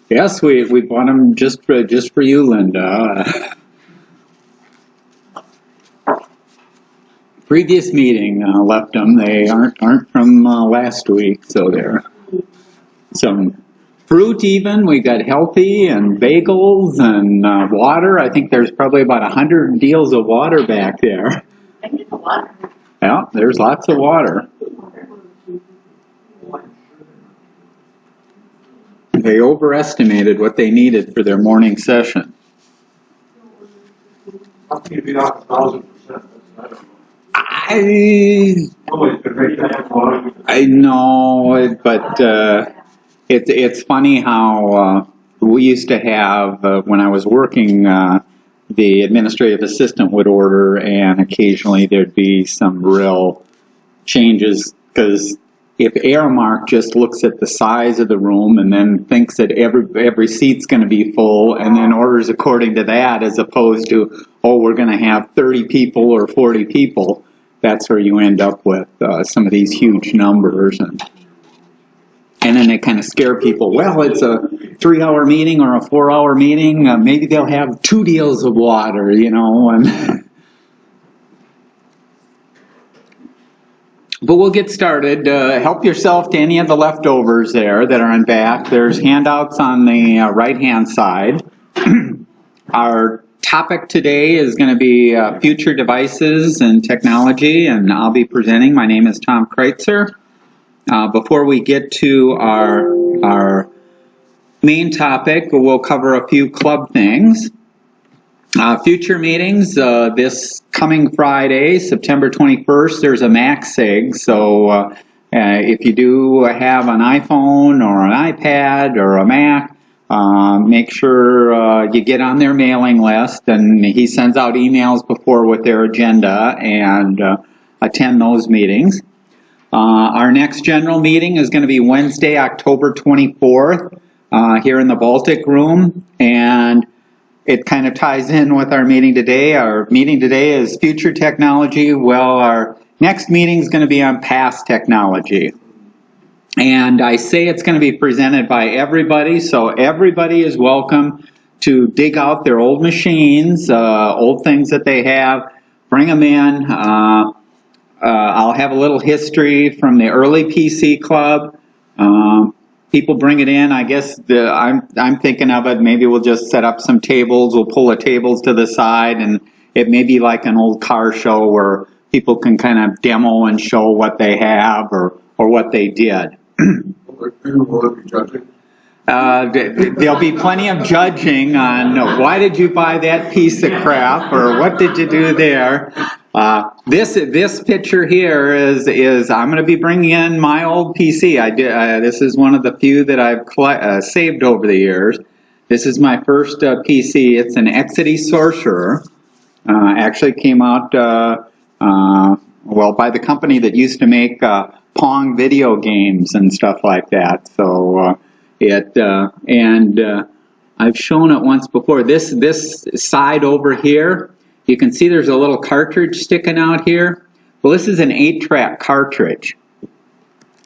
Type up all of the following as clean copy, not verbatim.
Yes, we bought them just for you, Linda. Previous meeting left them. They aren't from last week, so they're some fruit even. We got healthy and bagels and water. I think there's probably about 100 deals of water back there. I need the water. Yeah, there's lots of water. They overestimated what they needed for their morning session. How can you be off 1,000%? I know, but it's funny how we used to have, when I was working, the administrative assistant would order, and occasionally there'd be some real changes, because if Airmark just looks at the size of the room and then thinks that every seat's going to be full and then orders according to that, as opposed to, oh, we're going to have 30 people or 40 people, that's where you end up with some of these huge numbers. And then they kind of scare people. Well, it's a 3-hour meeting or a 4-hour meeting. Maybe they'll have 2 deals of water, you know. And but we'll get started. Help yourself to any of the leftovers there that are in back. There's handouts on the right-hand side. Our topic today is going to be future devices and technology, and I'll be presenting. My name is Tom Kreuzer. Before we get to our main topic, we'll cover a few club things. Future meetings, this coming Friday, September 21st, there's a MacSig, so if you do have an iPhone or an iPad or a Mac, make sure you get on their mailing list, and he sends out emails before with their agenda, and attend those meetings. Our next general meeting is going to be Wednesday, October 24th, here in the Baltic Room, and it kind of ties in with our meeting today. Our meeting today is future technology. Well, our next meeting is going to be on past technology. And I say it's going to be presented by everybody, so everybody is welcome to dig out their old machines, old things that they have, bring them in. I'll have a little history from the early PC club. People bring it in. I guess I'm thinking of it. Maybe we'll just set up some tables. We'll pull the tables to the side, and it may be like an old car show where people can kind of demo and show what they have or what they did. Will it be judging? There'll be plenty of judging on why did you buy that piece of crap or what did you do there. This picture here is I'm going to be bringing in my old PC. This is one of the few that I've saved over the years. This is my first PC. It's an Exidy Sorcerer. Actually came out well by the company that used to make Pong video games and stuff like that. So I've shown it once before. This side over here, you can see there's a little cartridge sticking out here. Well, this is an 8-track cartridge.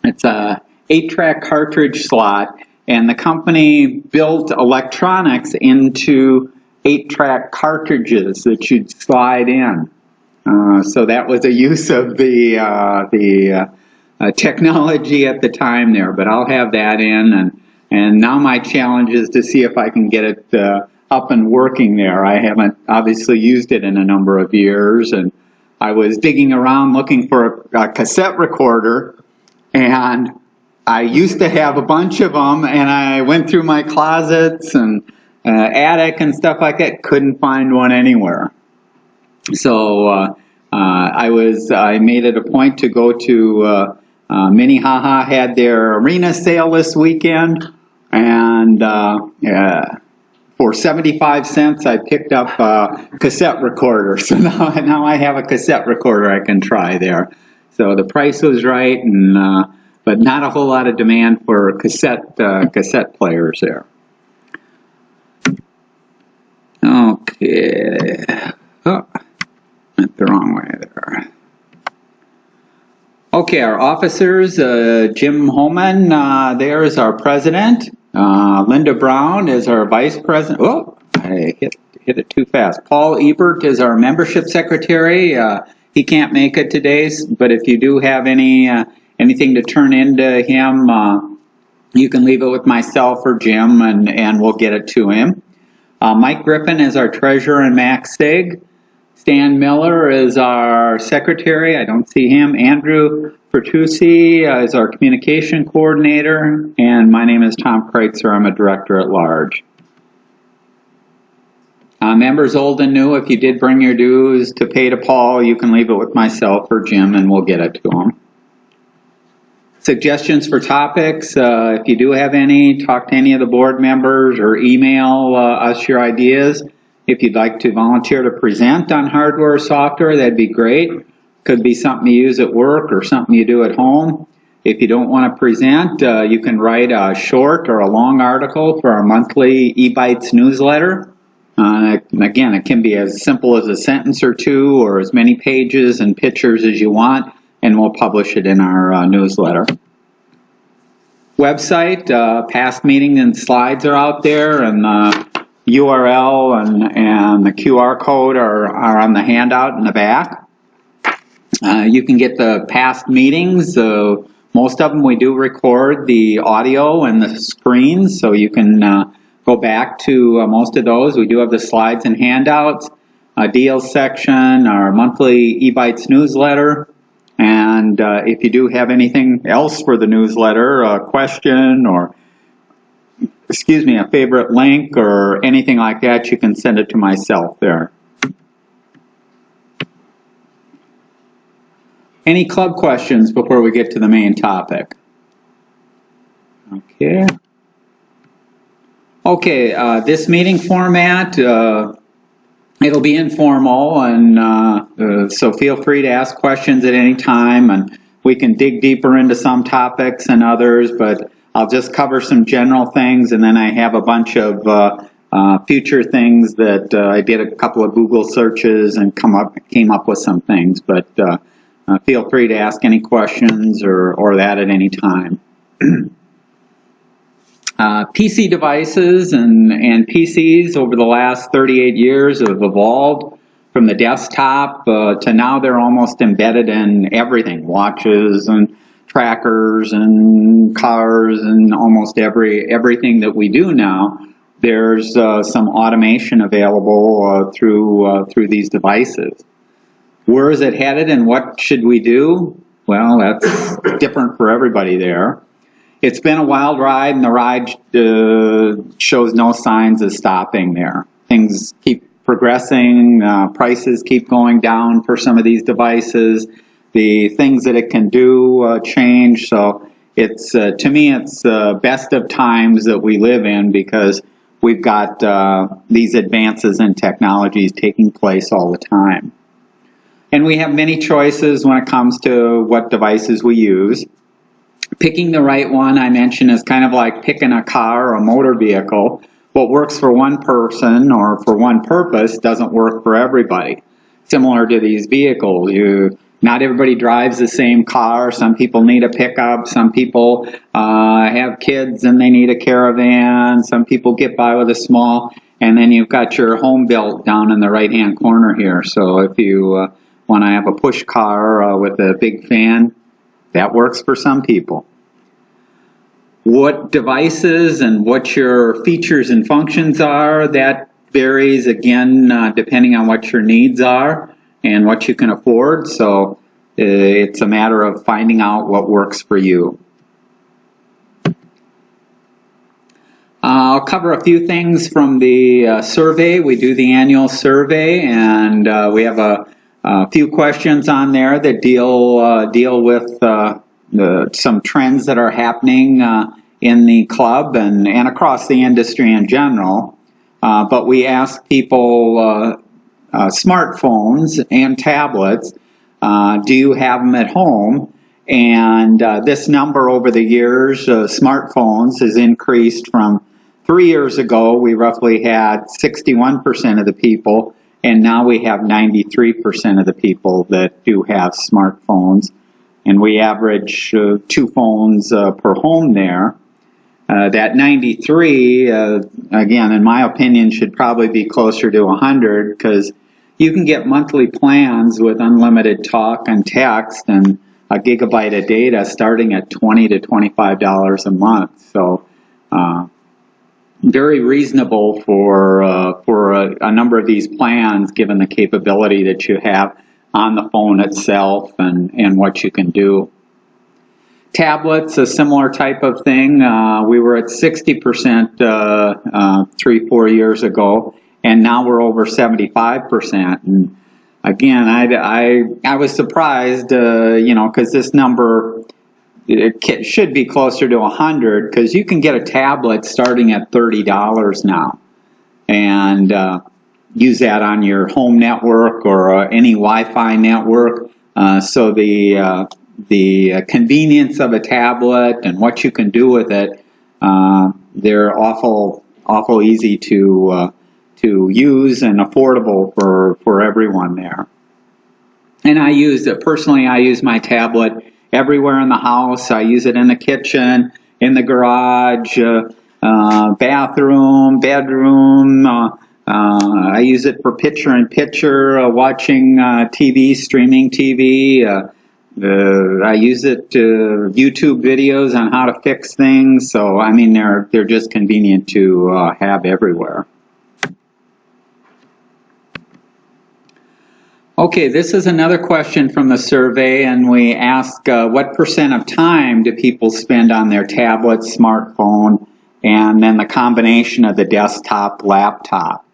It's a 8-track cartridge slot, and the company built electronics into 8-track cartridges that you'd slide in. So that was a use of the technology at the time there. But I'll have that in, and now my challenge is to see if I can get it up and working there. I haven't obviously used it in a number of years, and I was digging around looking for a cassette recorder, and I used to have a bunch of them, and I went through my closets and attic and stuff like that, couldn't find one anywhere. So I made it a point to go to Minnehaha had their arena sale this weekend, and for 75 cents I picked up a cassette recorder. So now I have a cassette recorder I can try there. So the price was right, and but not a whole lot of demand for cassette players there. Okay. Oh, went the wrong way there. Okay, our officers, Jim Holman, there is our president. Linda Brown is our vice president. Oh, I hit it too fast. Paul Ebert is our membership secretary. He can't make it today, but if you do have anything to turn into him, you can leave it with myself or Jim, and we'll get it to him. Mike Griffin is our treasurer and Max Stig. Stan Miller is our secretary. I don't see him. Andrew Pertucci is our communication coordinator. And my name is Tom Kreuzer. I'm a director at large. Members old and new, if you did bring your dues to pay to Paul, you can leave it with myself or Jim, and we'll get it to him. Suggestions for topics, if you do have any, talk to any of the board members or email us your ideas. If you'd like to volunteer to present on hardware or software, that'd be great. Could be something you use at work or something you do at home. If you don't want to present, you can write a short or a long article for our monthly eBytes newsletter. Again, it can be as simple as a sentence or two or as many pages and pictures as you want, and we'll publish it in our newsletter. Website, past meetings and slides are out there, and URL and the QR code are on the handout in the back. You can get the past meetings. Most of them we do record the audio and the screens, so you can go back to most of those. We do have the slides and handouts, a deals section, our monthly eBytes newsletter, and if you do have anything else for the newsletter, a question or a favorite link or anything like that, you can send it to myself there. Any club questions before we get to the main topic? Okay, this meeting format, it'll be informal, and so feel free to ask questions at any time, and we can dig deeper into some topics and others, but I'll just cover some general things, and then I have a bunch of future things that I did a couple of Google searches and came up with some things. But feel free to ask any questions or that at any time. PC devices and PCs over the last 38 years have evolved from the desktop to now they're almost embedded in everything, watches and trackers and cars and almost everything that we do now. There's some automation available through these devices. Where is it headed and what should we do? Well, that's different for everybody there. It's been a wild ride, and the ride shows no signs of stopping there. Things keep progressing, prices keep going down for some of these devices. The things that it can do change, so it's to me it's the best of times that we live in because we've got these advances in technologies taking place all the time. And we have many choices when it comes to what devices we use. Picking the right one, I mentioned, is kind of like picking a car or a motor vehicle. What works for one person or for one purpose doesn't work for everybody. Similar to these vehicles, not everybody drives the same car. Some people need a pickup. Some people have kids and they need a caravan. Some people get by with a small. And then you've got your home built down in the right-hand corner here. So if you want to have a push car with a big fan, that works for some people. What devices and what your features and functions are, that varies again depending on what your needs are and what you can afford. So it's a matter of finding out what works for you. I'll cover a few things from the survey. We do the annual survey, and we have a few questions on there that deal with some trends that are happening in the club and across the industry in general. But we ask people smartphones and tablets. Do you have them at home? And this number over the years, smartphones, has increased from 3 years ago. We roughly had 61% of the people, and now we have 93% of the people that do have smartphones. And we average 2 phones per home there. That 93, again, in my opinion, should probably be closer to 100 because you can get monthly plans with unlimited talk and text and a gigabyte of data starting at $20 to $25 a month. So very reasonable for a number of these plans, given the capability that you have on the phone itself and what you can do. Tablets, a similar type of thing. We were at 60% 3-4 years ago, and now we're over 75%. And again, I was surprised, because this number should be closer to 100, because you can get a tablet starting at $30 now, and use that on your home network or any Wi-Fi network. So the convenience of a tablet and what you can do with it, they're awful easy to use and affordable for everyone there. And I use my tablet everywhere in the house. I use it in the kitchen, in the garage, bathroom, bedroom. I use it for picture-in-picture, watching TV, streaming TV. I use it to YouTube videos on how to fix things. So I mean, they're just convenient to have everywhere. Okay, this is another question from the survey, and we ask what percent of time do people spend on their tablet, smartphone, and then the combination of the desktop, laptop.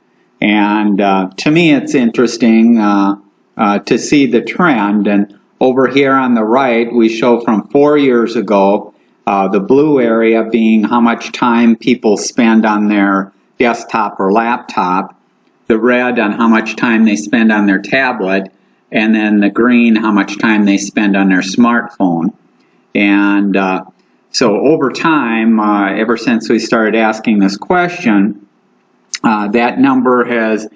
And to me, it's interesting to see the trend. And over here on the right, we show from 4 years ago, the blue area being how much time people spend on their desktop or laptop, the red on how much time they spend on their tablet, and then the green how much time they spend on their smartphone. And so over time, ever since we started asking this question, that number has,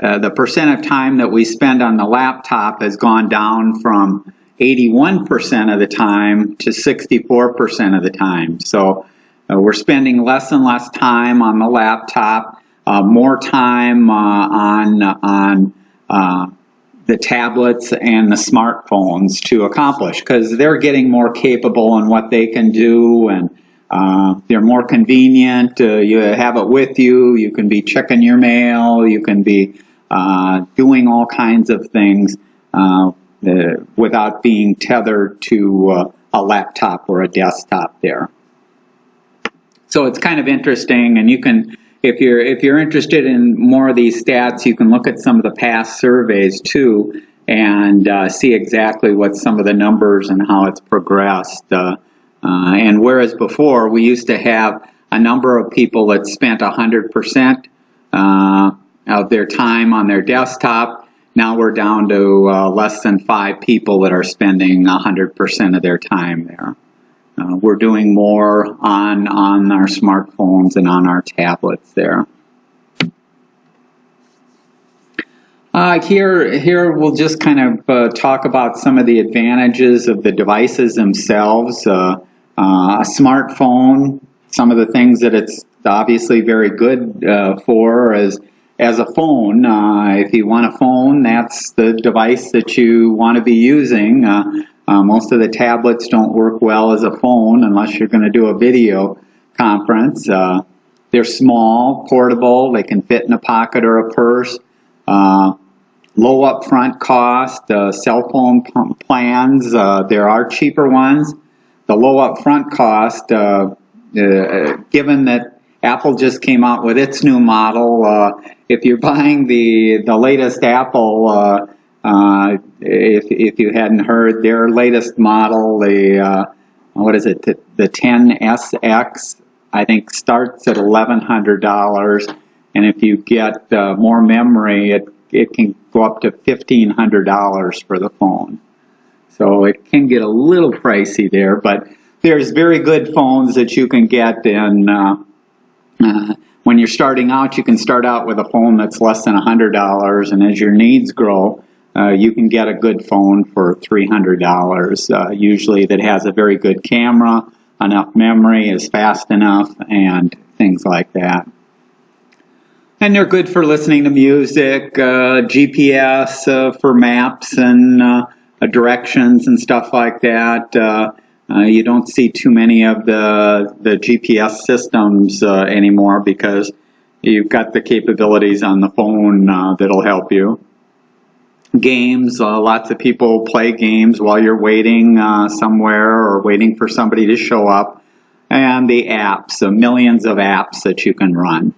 the percent of time that we spend on the laptop has gone down from 81% of the time to 64% of the time. So we're spending less and less time on the laptop, more time on the tablets and the smartphones to accomplish, because they're getting more capable in what they can do, and they're more convenient. You have it with you. You can be checking your mail. You can be doing all kinds of things without being tethered to a laptop or a desktop there. So it's kind of interesting, and you can, if you're interested in more of these stats, you can look at some of the past surveys too, and see exactly what some of the numbers and how it's progressed. And whereas before we used to have a number of people that spent 100% of their time on their desktop, now we're down to less than 5 people that are spending 100% of their time there. We're doing more on our smartphones and on our tablets there. Here we'll just kind of talk about some of the advantages of the devices themselves. A smartphone, some of the things that it's obviously very good for as a phone. If you want a phone, that's the device that you want to be using. Most of the tablets don't work well as a phone unless you're going to do a video conference. They're small, portable, they can fit in a pocket or a purse. Low upfront cost, cell phone plans, there are cheaper ones. The low upfront cost, given that Apple just came out with its new model, if you're buying the latest Apple, if you hadn't heard, their latest model, what is it, the 10SX, I think starts at $1,100, and if you get more memory, it can go up to $1,500 for the phone. So it can get a little pricey there, but there's very good phones that you can get, and when you're starting out, you can start out with a phone that's less than $100, and as your needs grow, you can get a good phone for $300, usually that has a very good camera, enough memory, is fast enough, and things like that. And they're good for listening to music, GPS for maps and directions and stuff like that. You don't see too many of the GPS systems anymore because you've got the capabilities on the phone that'll help you. Games, lots of people play games while you're waiting somewhere or waiting for somebody to show up. And the apps, millions of apps that you can run.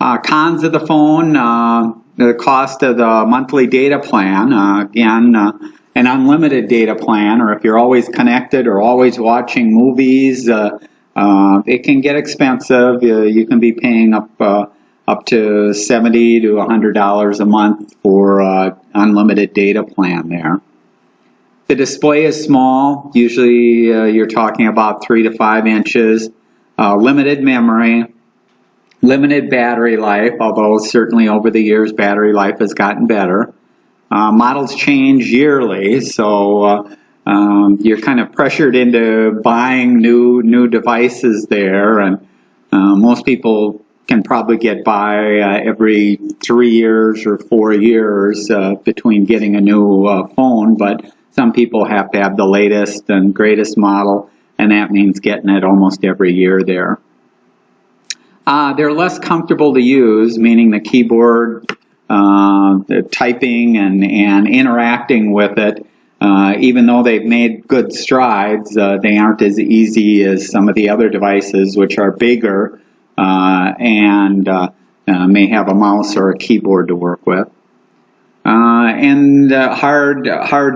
Cons of the phone, the cost of the monthly data plan. Again, an unlimited data plan, or if you're always connected or always watching movies, it can get expensive. You can be paying up to $70 to $100 a month for unlimited data plan there. The display is small. Usually you're talking about 3 to 5 inches. Limited memory. Limited battery life, although certainly over the years battery life has gotten better. Models change yearly, so you're kind of pressured into buying new devices there, and most people can probably get by every 3 years or 4 years between getting a new phone, but some people have to have the latest and greatest model, and that means getting it almost every year there. They're less comfortable to use, meaning the keyboard, the typing and interacting with it, even though they've made good strides, they aren't as easy as some of the other devices, which are bigger and may have a mouse or a keyboard to work with. And hard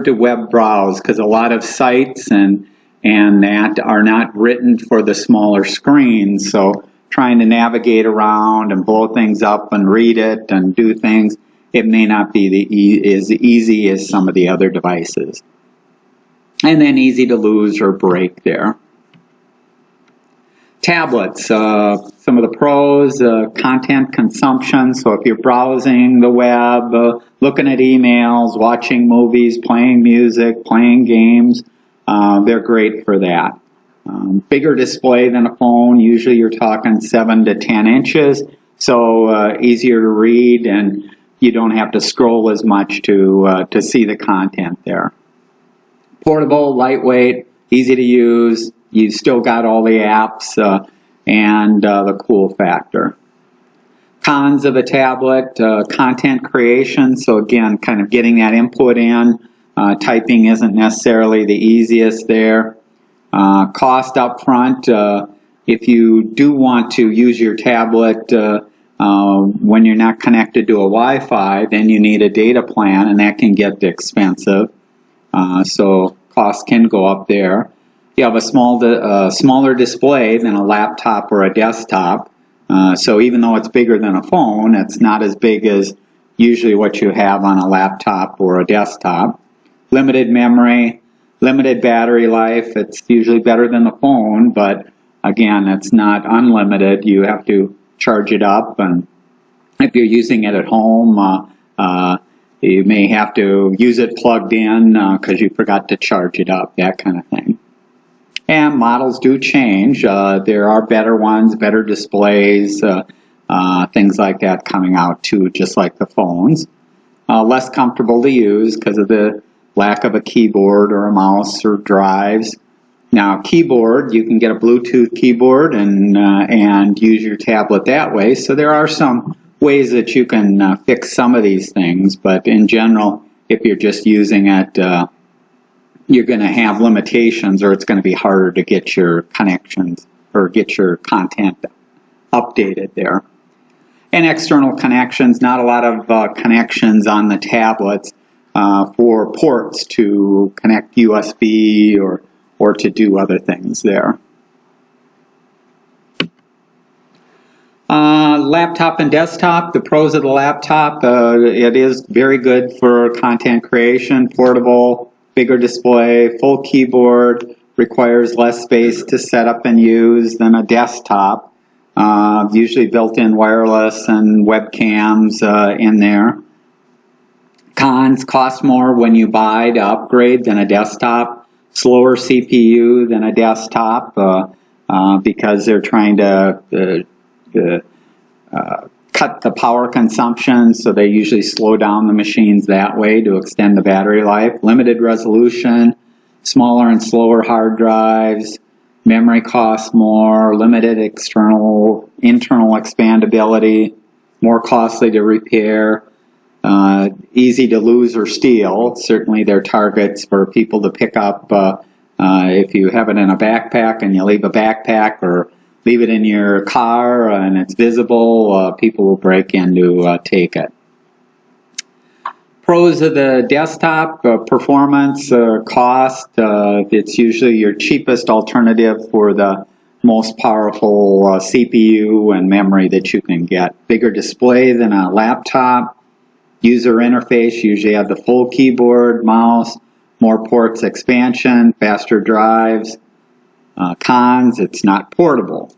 to web browse because a lot of sites and that are not written for the smaller screens, so trying to navigate around and blow things up and read it and do things, it may not be as easy as some of the other devices. And then easy to lose or break there. Tablets, some of the pros, content consumption. So if you're browsing the web, looking at emails, watching movies, playing music, playing games, they're great for that. Bigger display than a phone, usually you're talking 7 to 10 inches, so easier to read and you don't have to scroll as much to see the content there. Portable, lightweight, easy to use, you still got all the apps and the cool factor. Cons of a tablet, content creation, so again, kind of getting that input in, typing isn't necessarily the easiest there. Cost up front, if you do want to use your tablet when you're not connected to a Wi-Fi, then you need a data plan, and that can get expensive. So costs can go up there. You have a smaller display than a laptop or a desktop. So even though it's bigger than a phone, it's not as big as usually what you have on a laptop or a desktop. Limited memory. Limited battery life, it's usually better than the phone, but again, it's not unlimited. You have to charge it up, and if you're using it at home, you may have to use it plugged in because you forgot to charge it up, that kind of thing. And models do change. There are better ones, better displays, things like that coming out too, just like the phones. Less comfortable to use because of the lack of a keyboard or a mouse or drives. Now, keyboard, you can get a Bluetooth keyboard and use your tablet that way. So there are some ways that you can fix some of these things, but in general, if you're just using it, you're going to have limitations, or it's going to be harder to get your connections or get your content updated there. And external connections, not a lot of connections on the tablets. For ports to connect USB or to do other things there. Laptop and desktop, the pros of the laptop, it is very good for content creation, portable, bigger display, full keyboard, requires less space to set up and use than a desktop, usually built-in wireless and webcams in there. Cons, cost more when you buy to upgrade than a desktop. slower CPU than a desktop because they're trying to cut the power consumption, so they usually slow down the machines that way to extend the battery life. Limited resolution, smaller and slower hard drives, memory costs more, limited internal expandability, more costly to repair, easy to lose or steal. Certainly they're targets for people to pick up if you have it in a backpack and you leave a backpack or leave it in your car and it's visible, people will break in to take it. Pros of the desktop, performance, cost, it's usually your cheapest alternative for the most powerful CPU and memory that you can get. Bigger display than a laptop. User interface, usually have the full keyboard, mouse, more ports expansion, faster drives. Cons, it's not portable.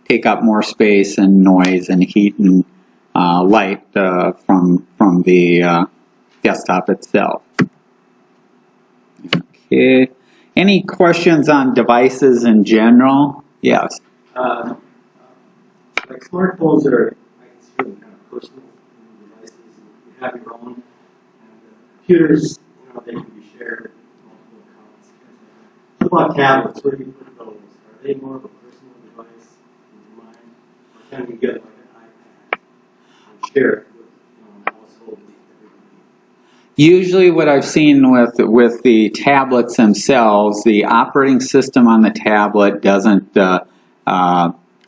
Take up more space and noise and heat and light from the desktop itself. Okay. Any questions on devices in general? Yes. Like smartphones are, I consider them kind of personal devices. You have your own. And computers, they can be shared multiple accounts. What about tablets? Where do you put those? Are they more of a personal device in your mind? Or can you get like an iPad and share it with a household? Usually what I've seen with the tablets themselves, the operating system on the tablet doesn't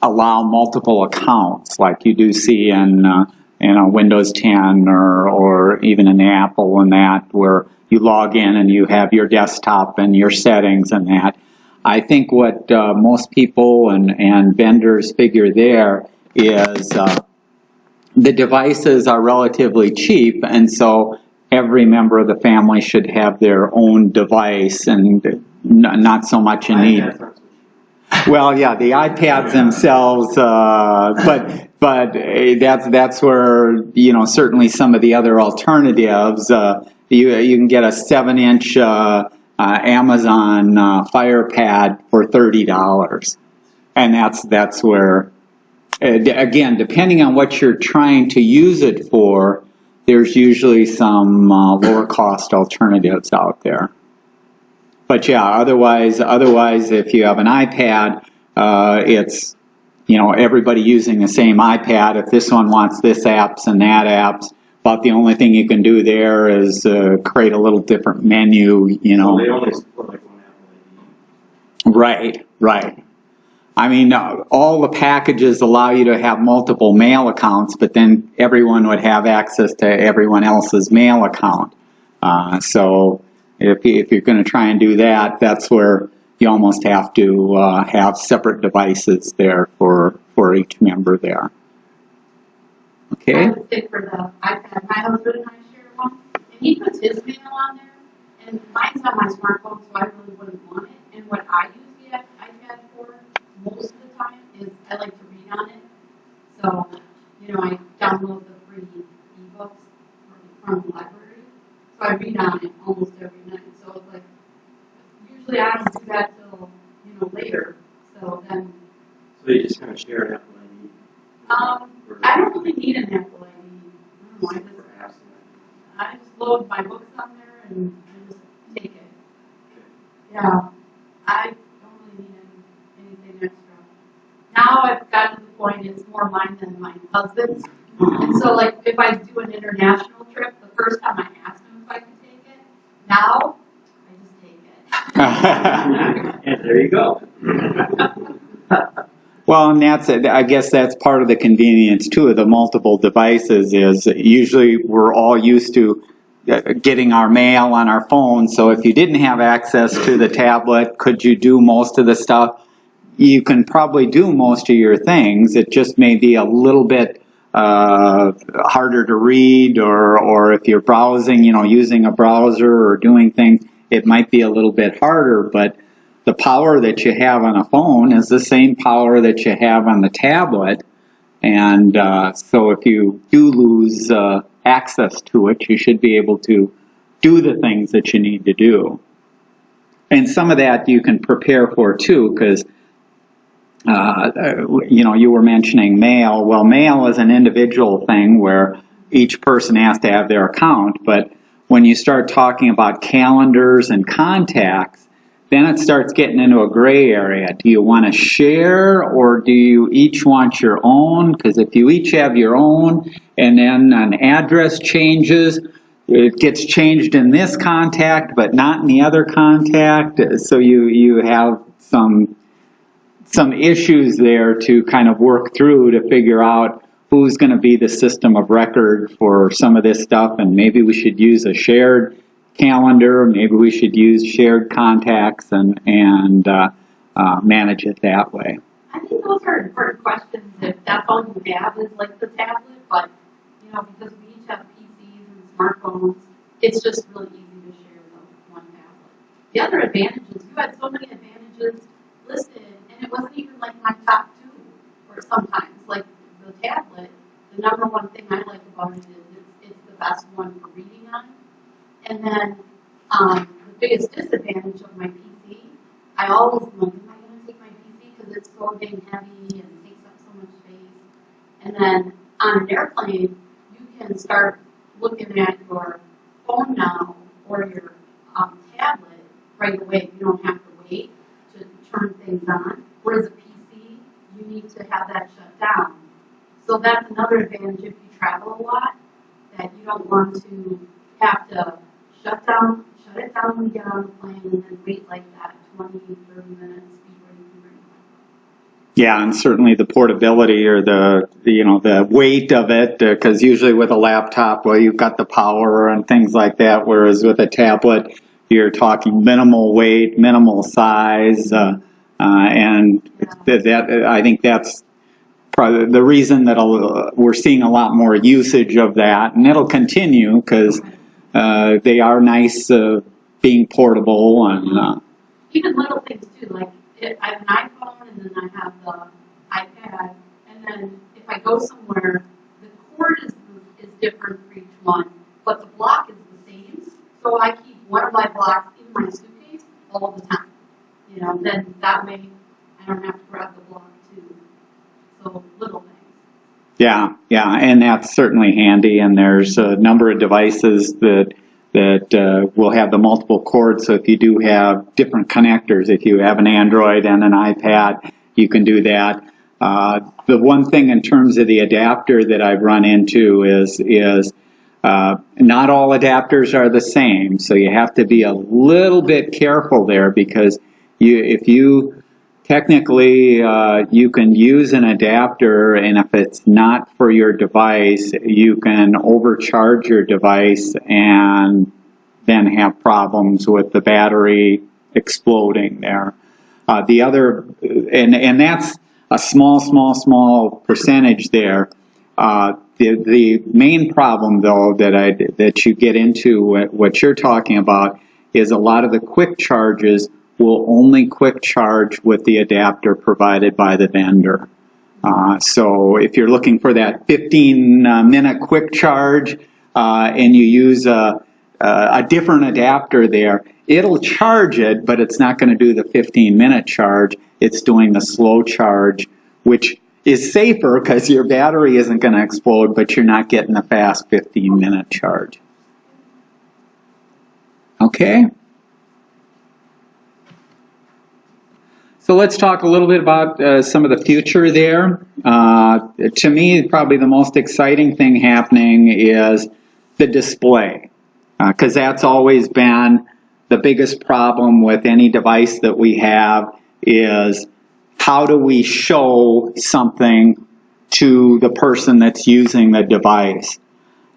allow multiple accounts like you do see in a Windows 10 or even in the Apple and that, where you log in and you have your desktop and your settings and that. I think what most people and vendors figure there is the devices are relatively cheap, and so every member of the family should have their own device and not so much a need. Well, yeah, the iPads themselves, but that's where, certainly some of the other alternatives, you can get a 7-inch Amazon Fire Pad for $30. And that's where, again, depending on what you're trying to use it for, there's usually some lower cost alternatives out there. But yeah, otherwise, if you have an iPad, it's, everybody using the same iPad. If this one wants this apps and that apps, about the only thing you can do there is create a little different menu, So they only support like one Apple ID. Right. I mean, all the packages allow you to have multiple mail accounts, but then everyone would have access to everyone else's mail account. So if you're going to try and do that, that's where you almost have to have separate devices there for each member there. Okay? I would say for the iPad, my husband and I share one, and he puts his mail on there, and mine's on my smartphone, so I really wouldn't want it. And what I use the iPad for most of the time is I like to read on it. So, I download the free ebooks from the library, so I read on it almost every night. So it's like, usually I don't do that till, later. So then. So you just kind of share an Apple ID? I don't really need an Apple ID. I just load my books on there and I just take it. Yeah, I don't really need anything extra. Now I've gotten to the point it's more mine than my husband's. And so, like, if I do an international trip, the first time I asked him if I could take it. Now, I just take it. And there you go. Well, and I guess that's part of the convenience too of the multiple devices is usually we're all used to getting our mail on our phone. So if you didn't have access to the tablet, could you do most of the stuff? You can probably do most of your things. It just may be a little bit harder to read, or if you're browsing, using a browser or doing things, it might be a little bit harder, but the power that you have on a phone is the same power that you have on the tablet. And so if you do lose access to it, you should be able to do the things that you need to do. And some of that you can prepare for too, because you were mentioning mail. Well, mail is an individual thing where each person has to have their account, but when you start talking about calendars and contacts, then it starts getting into a gray area. Do you want to share, or do you each want your own? Because if you each have your own and then an address changes, it gets changed in this contact but not in the other contact, so you have some issues there to kind of work through to figure out who's going to be the system of record for some of this stuff, and maybe we should use a shared calendar, maybe we should use shared contacts and manage it that way. I think those are important questions if that's all you have is like the tablet, but because we each have PCs and smartphones, it's just really easy to share the one tablet. The other advantages, you had so many advantages listed, and it wasn't even like my top two, or sometimes, like the tablet, the number one thing I like about it is it's the best one for reading on. And then the biggest disadvantage of my PC, I always am like, am I going to take my PC because it's so dang heavy and takes up so much space? And then on an airplane, you can start looking at your phone now or your tablet right away. You don't have to wait to turn things on. Whereas a PC, you need to have that shut down. So that's another advantage if you travel a lot, that you don't want to have to shut it down when you get on the plane and then wait like that 20, 30 minutes before you can bring it home. Yeah, and certainly the portability or the weight of it, because usually with a laptop, well, you've got the power and things like that, whereas with a tablet, you're talking minimal weight, minimal size, and I think that's probably the reason that we're seeing a lot more usage of that, and it'll continue because they are nice being portable and even little things too, like I have an iPhone and then I have the iPad, and then if I go somewhere, the cord is different for each one, but the block is the same. So I keep one of my blocks in my suitcase all the time. Then that way I don't have to grab the block too. So little things. Yeah, and that's certainly handy. And there's a number of devices that will have the multiple cords. So if you do have different connectors, if you have an Android and an iPad, you can do that. The one thing in terms of the adapter that I've run into is not all adapters are the same. So you have to be a little bit careful there, because if you technically, you can use an adapter, and if it's not for your device, you can overcharge your device and then have problems with the battery exploding there. The other, and that's a small percentage there. The main problem, though, that you get into, what you're talking about, is a lot of the quick charges will only quick charge with the adapter provided by the vendor. So if you're looking for that 15-minute quick charge and you use a different adapter there, it'll charge it, but it's not going to do the 15-minute charge. It's doing the slow charge, which is safer because your battery isn't going to explode, but you're not getting the fast 15-minute charge. Okay? So let's talk a little bit about some of the future there. To me, probably the most exciting thing happening is the display, because that's always been the biggest problem with any device that we have, is how do we show something to the person that's using the device.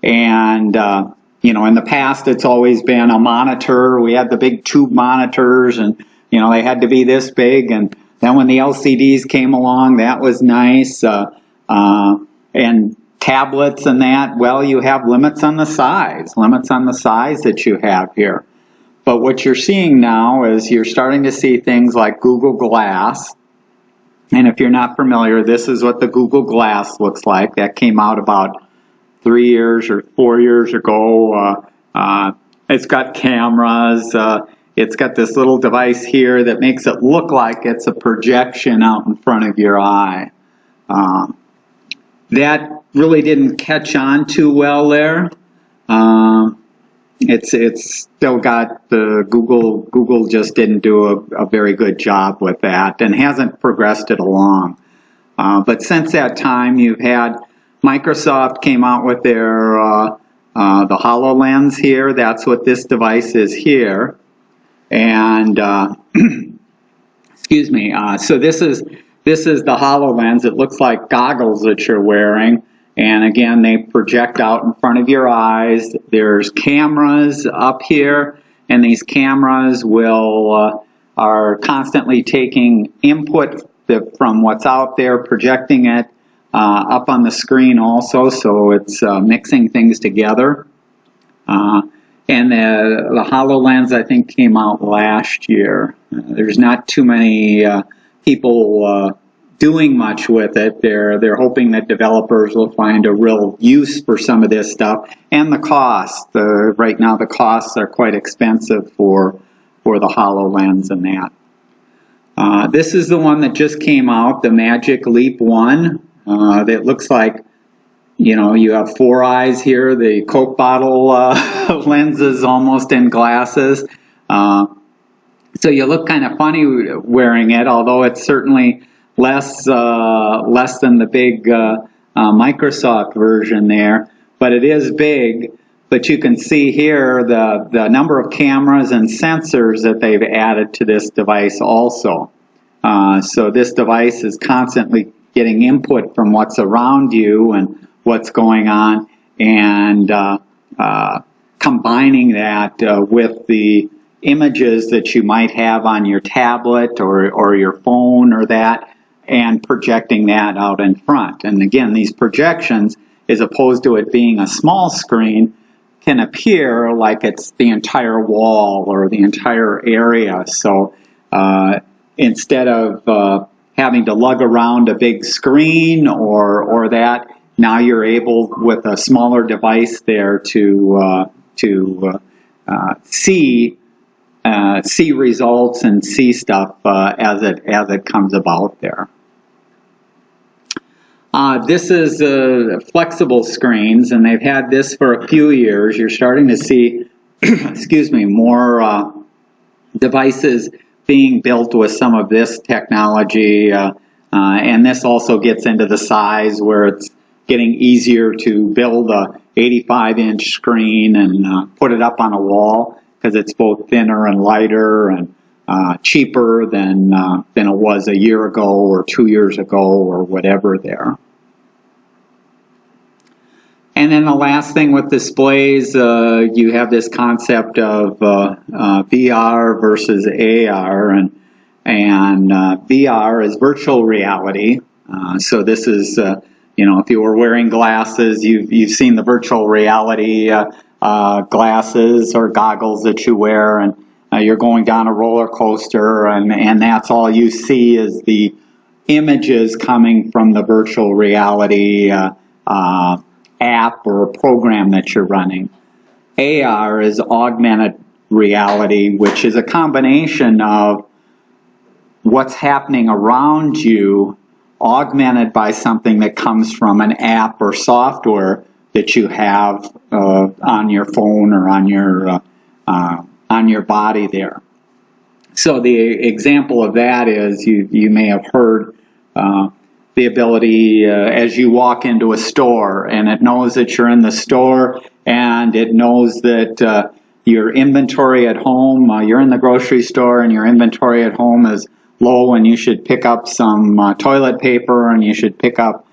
And in the past, it's always been a monitor. We had the big tube monitors, and they had to be this big, and then when the LCDs came along, that was nice. And tablets and that, well, you have limits on the size that you have here. But what you're seeing now is you're starting to see things like Google Glass. And if you're not familiar, this is what the Google Glass looks like. That came out about 3 years or 4 years ago. It's got cameras. it's got this little device here that makes it look like it's a projection out in front of your eye. That really didn't catch on too well there. It's still got the Google just didn't do a very good job with that and hasn't progressed it along. But since that time, you've had Microsoft came out with their the HoloLens here. That's what this device is here. And excuse me. So this is the HoloLens. It looks like goggles that you're wearing. And again, they project out in front of your eyes. There's cameras up here, and these cameras are constantly taking input from what's out there, projecting it up on the screen also, so it's mixing things together. And the HoloLens, I think, came out last year. There's not too many people doing much with it. They're hoping that developers will find a real use for some of this stuff. And the cost. Right now, the costs are quite expensive for the HoloLens and that. This is the one that just came out, the Magic Leap 1. That looks like, you know, you have 4 eyes here, the Coke bottle lenses almost in glasses. So you look kind of funny wearing it, although it's certainly less than the big Microsoft version there. But it is big. But you can see here the number of cameras and sensors that they've added to this device also. So this device is constantly getting input from what's around you and what's going on, and combining that with the images that you might have on your tablet or your phone or that, and projecting that out in front. And again, these projections, as opposed to it being a small screen, can appear like it's the entire wall or the entire area. So instead of having to lug around a big screen or that, now you're able with a smaller device there to see results and see stuff as it comes about there. This is flexible screens, and they've had this for a few years. You're starting to see, excuse me, more devices being built with some of this technology, and this also gets into the size where it's getting easier to build a 85-inch screen and put it up on a wall, because it's both thinner and lighter and cheaper than it was a year ago or 2 years ago or whatever there. And then the last thing with displays, you have this concept of VR versus AR, and VR is virtual reality. So this is, you know, if you were wearing glasses, you've seen the virtual reality glasses or goggles that you wear, and you're going down a roller coaster, and that's all you see is the images coming from the virtual reality app or program that you're running. AR is augmented reality, which is a combination of what's happening around you augmented by something that comes from an app or software that you have on your phone or on your body there. So the example of that is you may have heard the ability as you walk into a store, and it knows that you're in the store, and it knows that your inventory at home, you're in the grocery store and your inventory at home is low, and you should pick up some toilet paper, and you should pick up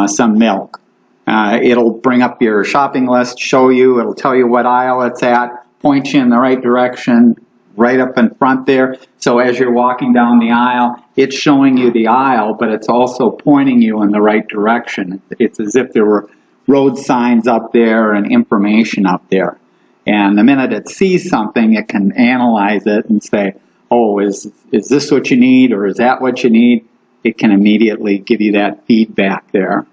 some milk. It'll bring up your shopping list, show you, it'll tell you what aisle it's at, point you in the right direction, right up in front there. So as you're walking down the aisle, it's showing you the aisle, but it's also pointing you in the right direction. It's as if there were road signs up there and information up there. And the minute it sees something, it can analyze it and say, oh, is this what you need, or is that what you need? It can immediately give you that feedback there.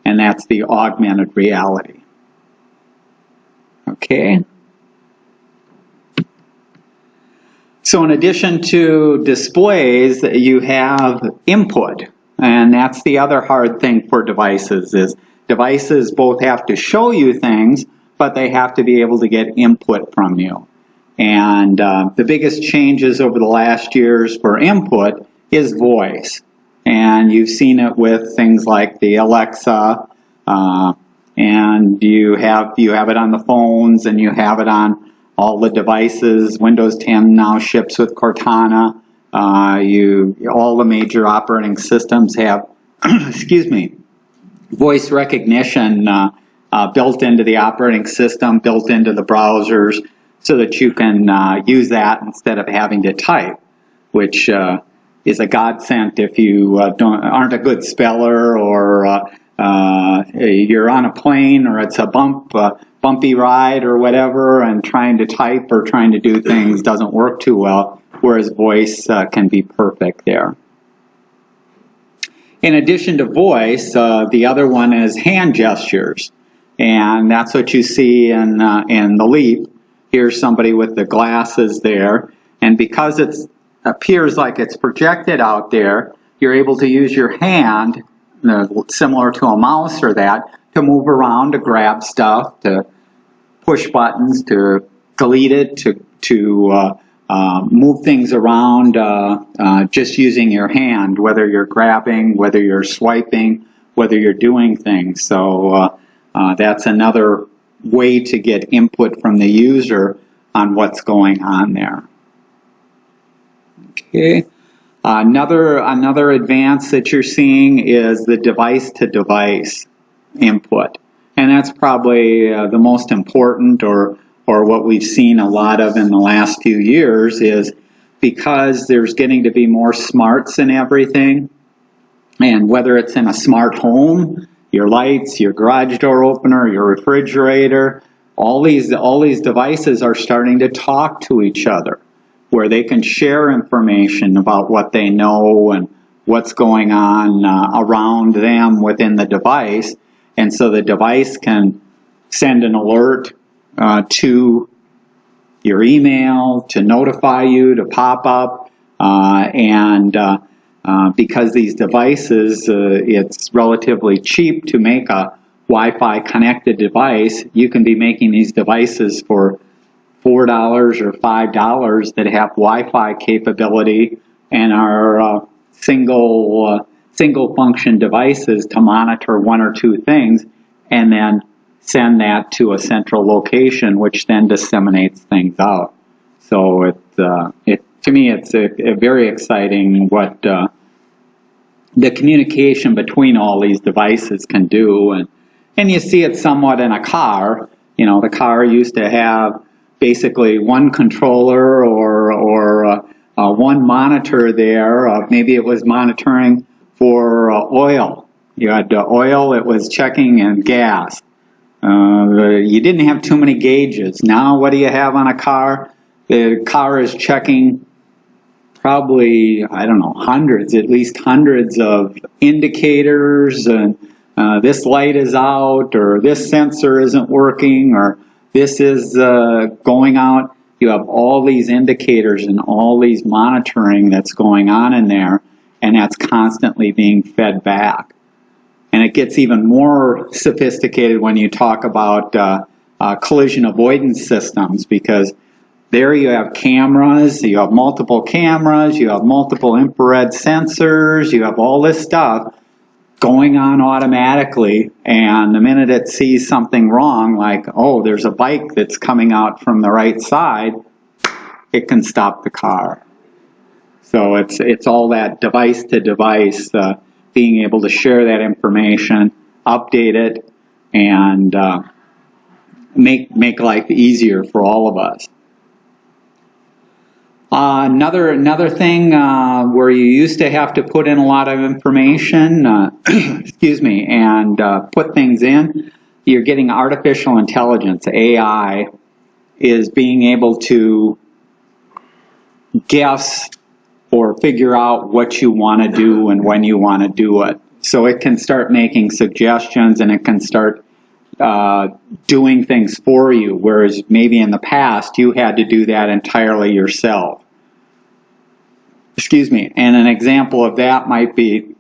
And that's the augmented reality. Okay. So in addition to displays, you have input. And that's the other hard thing for devices is devices both have to show you things, but they have to be able to get input from you. And the biggest changes over the last years for input is voice. And you've seen it with things like the Alexa, and you have it on the phones, and you have it on all the devices. Windows 10 now ships with Cortana. All the major operating systems have, excuse me, voice recognition built into the operating system, built into the browsers, so that you can use that instead of having to type, which is a godsend if you aren't a good speller, or you're on a plane, or it's a bumpy ride or whatever, and trying to type or trying to do things doesn't work too well, whereas voice can be perfect there. In addition to voice, the other one is hand gestures, and that's what you see in the Leap. Here's somebody with the glasses there, and because it appears like it's projected out there, you're able to use your hand, similar to a mouse or that, to move around, to grab stuff, to push buttons, to delete it, to move things around just using your hand, whether you're grabbing, whether you're swiping, whether you're doing things. So that's another way to get input from the user on what's going on there. Okay. Another advance that you're seeing is the device-to-device input, and that's probably the most important, or what we've seen a lot of in the last few years, is because there's getting to be more smarts in everything, and whether it's in a smart home, your lights, your garage door opener, your refrigerator, all these devices are starting to talk to each other, where they can share information about what they know and what's going on around them within the device. And so the device can send an alert to your email, to notify you, to pop up, because these devices, it's relatively cheap to make a Wi-Fi connected device. You can be making these devices for $4 or $5 that have Wi-Fi capability and are single function devices to monitor one or two things, and then send that to a central location, which then disseminates things out. So to me, it's a very exciting what the communication between all these devices can do, and you see it somewhat in a car. You know, the car used to have basically one controller or one monitor there. Maybe it was monitoring for oil. You had oil, it was checking, and gas. You didn't have too many gauges. Now what do you have on a car? The car is checking probably, I don't know, at least hundreds of indicators, and this light is out, or this sensor isn't working, or this is going out. You have all these indicators and all these monitoring that's going on in there, and that's constantly being fed back. And it gets even more sophisticated when you talk about collision avoidance systems, because there you have cameras, you have multiple cameras, you have multiple infrared sensors, you have all this stuff going on automatically, and the minute it sees something wrong, like, oh, there's a bike that's coming out from the right side, it can stop the car. So it's all that device to device, being able to share that information, update it, and make life easier for all of us. Another thing where you used to have to put in a lot of information, excuse me, and put things in, you're getting artificial intelligence. AI is being able to guess or figure out what you want to do and when you want to do it. So it can start making suggestions, and it can start doing things for you, whereas maybe in the past you had to do that entirely yourself. excuse me, and an example of that might be,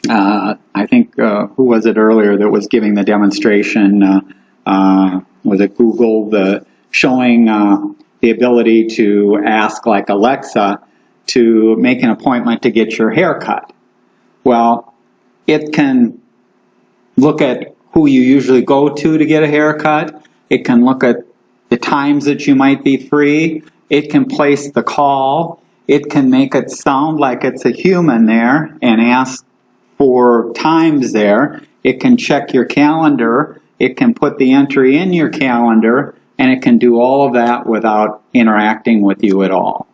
I think, who was it earlier that was giving the demonstration? Was it Google, showing the ability to ask like Alexa to make an appointment to get your hair cut. Well, it can look at who you usually go to get a haircut. It can look at the times that you might be free. It can place the call. It can make it sound like it's a human there and ask for times there. It can check your calendar. It can put the entry in your calendar, and it can do all of that without interacting with you at all.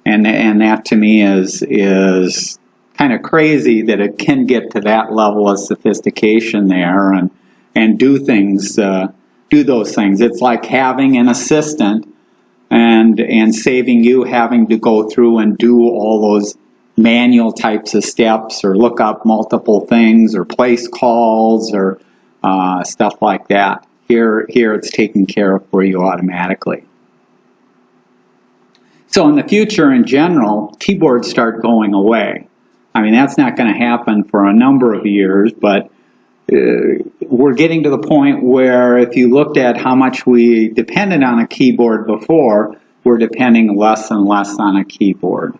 And that to me is kind of crazy that it can get to that level of sophistication there and do things, do those things. It's like having an assistant and saving you having to go through and do all those manual types of steps or look up multiple things or place calls or stuff like that. Here it's taken care of for you automatically. So in the future, in general, keyboards start going away. I mean, that's not going to happen for a number of years, but we're getting to the point where if you looked at how much we depended on a keyboard before, we're depending less and less on a keyboard.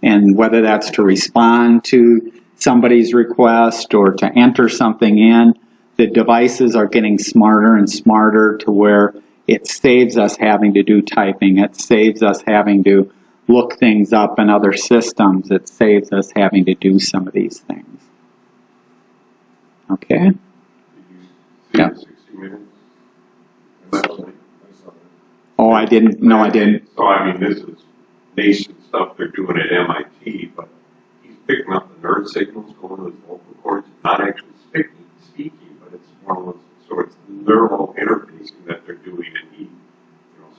And whether that's to respond to somebody's request or to enter something in, the devices are getting smarter and smarter to where it saves us having to do typing. It saves us having to look things up in other systems. It saves us having to do some of these things. Okay? Did you see Yeah. the 60 minutes? I saw that. Oh, I didn't. No, I didn't. So, I mean, this is nascent stuff they're doing at MIT, but he's picking up the nerve signals going to his vocal cords, not actually speaking, but it's one of those, so it's neural interfacing that they're doing, and he,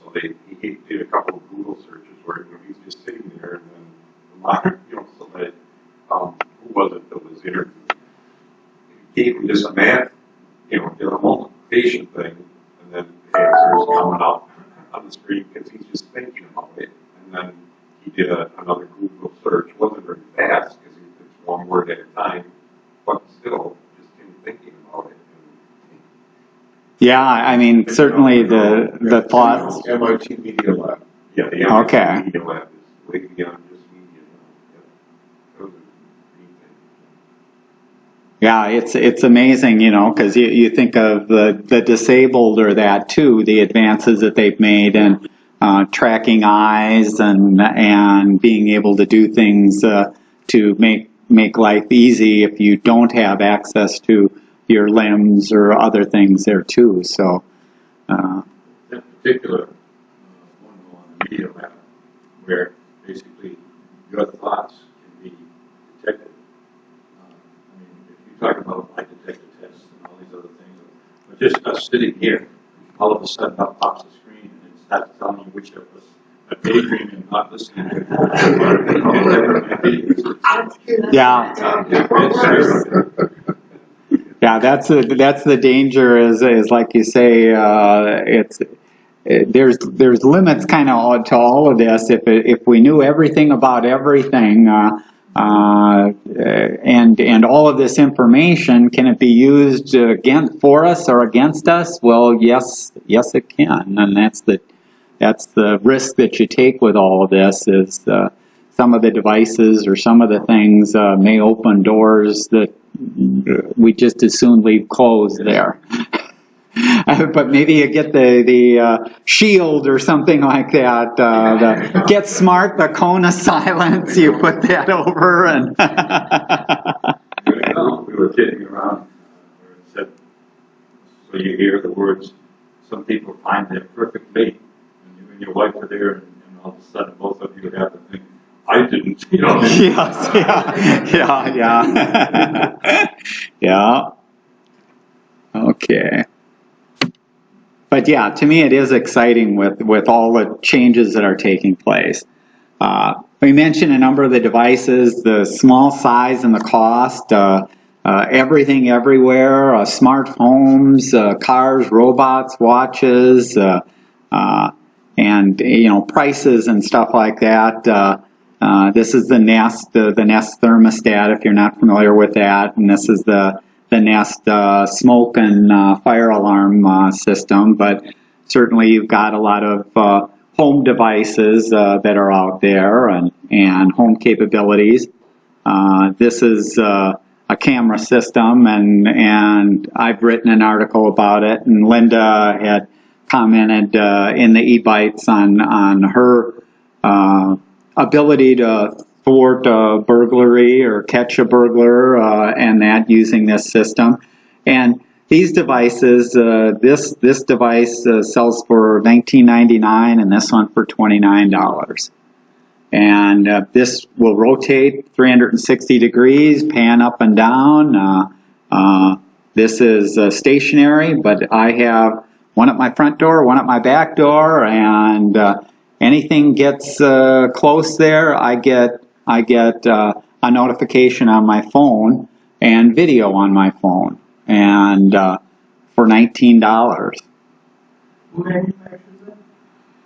so he did a couple of Google searches where, he's just sitting there, and then the monitor, so that, who was it that was interviewed? He gave him just a math, did a multiplication thing, and then the answers coming up on the screen because he's just thinking about it, and then he did another Google search. Wasn't very fast because it's one word at a time, but still just him thinking about it. Yeah, I mean, certainly the thoughts. MIT Media Lab. Yeah, the MIT Okay. Media Lab is way beyond just media. Those are neat things. Yeah, it's amazing, because you think of the disabled or that too, the advances that they've made in tracking eyes and being able to do things to make life easy if you don't have access to your limbs or other things there too. So, that particular one on the Media Lab, where basically your thoughts can be detected. I mean, if you talk about lie detector tests and all these other things, but just us sitting here, all of a sudden up pops the screen and it starts telling you which of us are daydreaming and not listening. yeah. Yeah, that's the danger is like you say, there's limits kind of to all of this. If we knew everything about everything, and all of this information, can it be used for us or against us? Well, yes it can, and that's the risk that you take with all of this is some of the devices or some of the things may open doors that we just as soon leave closed there. But maybe you get the shield or something like that. The Get Smart, the cone of silence. You put that over and. We were kidding around where it said, so you hear the words, some people find their perfect mate, and you and your wife are there, and all of a sudden both of you have to think, I didn't, Yes, yeah. Yeah. Okay. But yeah, to me it is exciting with all the changes that are taking place. We mentioned a number of the devices, the small size and the cost, everything everywhere, smart homes, cars, robots, watches, prices and stuff like that. This is the Nest thermostat, if you're not familiar with that, and this is the Nest smoke and fire alarm system. But certainly you've got a lot of home devices that are out there and home capabilities. This is a camera system, and I've written an article about it, and Linda had commented in the e-bites on her ability to thwart a burglary or catch a burglar, and that using this system. And these devices, this device sells for $19.99, and this one for $29. And this will rotate 360 degrees, pan up and down. This is stationary, but I have one at my front door, one at my back door, and anything gets close there, I get a notification on my phone and video on my phone, and for $19. Who manufactures that?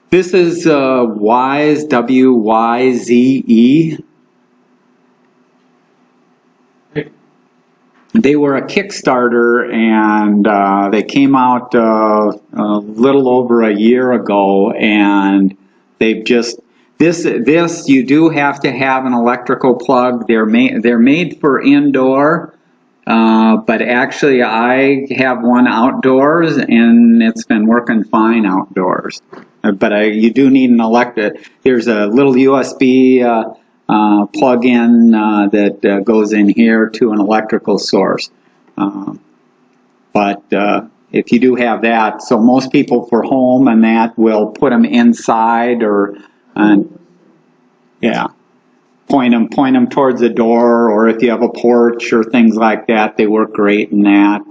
This is Wyze, W-Y-Z-E. They were a Kickstarter, and they came out a little over a year ago, and they've just this you do have to have an electrical plug. They're made for indoor, but actually I have one outdoors, and it's been working fine outdoors. But you do need an electric. There's a little USB plug-in that goes in here to an electrical source. But if you do have that, so most people for home and that will put them inside or, yeah, point them towards the door, or if you have a porch or things like that, they work great in that.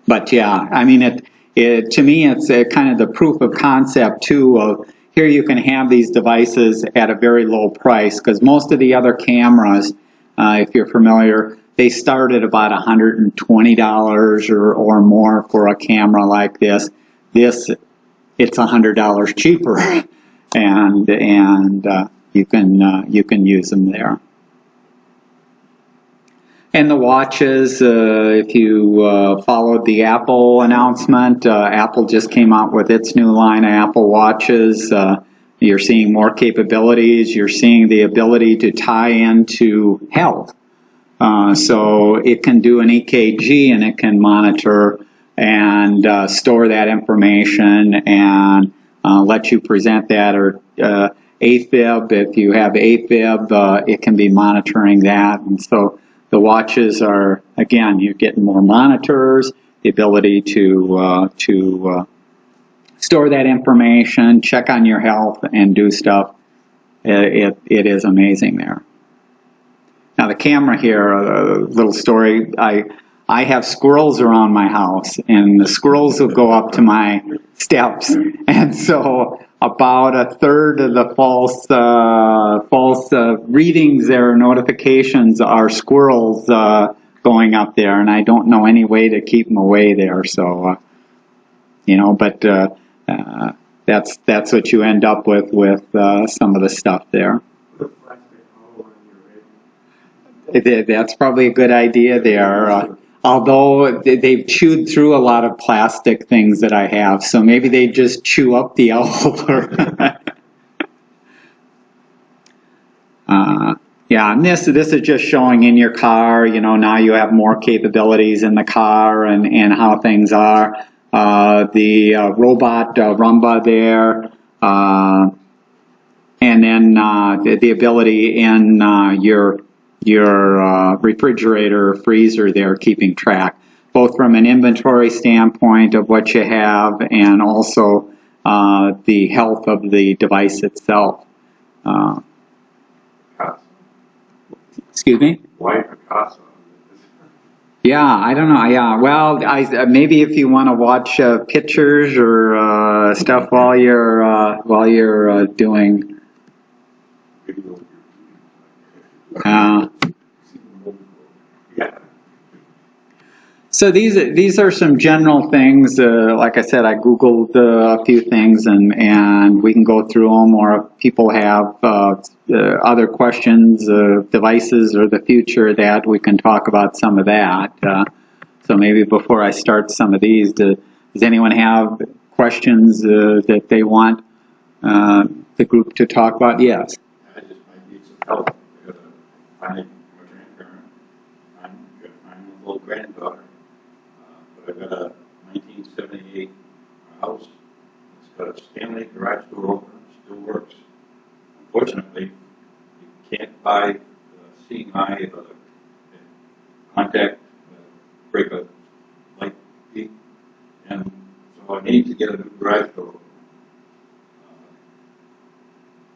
But yeah, I mean, to me, it's kind of the proof of concept too of here you can have these devices at a very low price, because most of the other cameras, if you're familiar, they start at about $120 or more for a camera like this. It's $100 cheaper, and you can use them there. And the watches, if you followed the Apple announcement, Apple just came out with its new line of Apple Watches. You're seeing more capabilities. You're seeing the ability to tie into health. So it can do an EKG, and it can monitor and store that information and let you present that, or AFib. If you have AFib, it can be monitoring that. And so the watches are, again, you're getting more monitors, the ability to store that information, check on your health, and do stuff. It is amazing there. Now the camera here, a little story. I have squirrels around my house, and the squirrels will go up to my steps, and so about a third of the false readings there, notifications, are squirrels going up there, and I don't know any way to keep them away there. So but that's what you end up with some of the stuff there. That's probably a good idea there. Although they've chewed through a lot of plastic things that I have, so maybe they just chew up the owl. Yeah, and this is just showing in your car. Now you have more capabilities in the car and how things are. The robot Roomba there, and then the ability in your refrigerator, freezer there, keeping track, both from an inventory standpoint of what you have and also the health of the device itself. Excuse me? Why Picasso? Yeah, I don't know. Yeah, well, maybe if you want to watch pictures or stuff while you're doing. Yeah. So these are some general things. Like I said, I Googled a few things, and we can go through them. Or if people have other questions, devices, or the future, that we can talk about some of that. So maybe before I start some of these, does anyone have questions that they want the group to talk about? Yes. I just might need some help because I'm a grandparent. I'm a little granddaughter. But I've got a 1978 house. It's got a Stanley garage door opener. Still works. Unfortunately, you can't buy seeing eye contact breaker light key. And so I need to get a new garage door opener.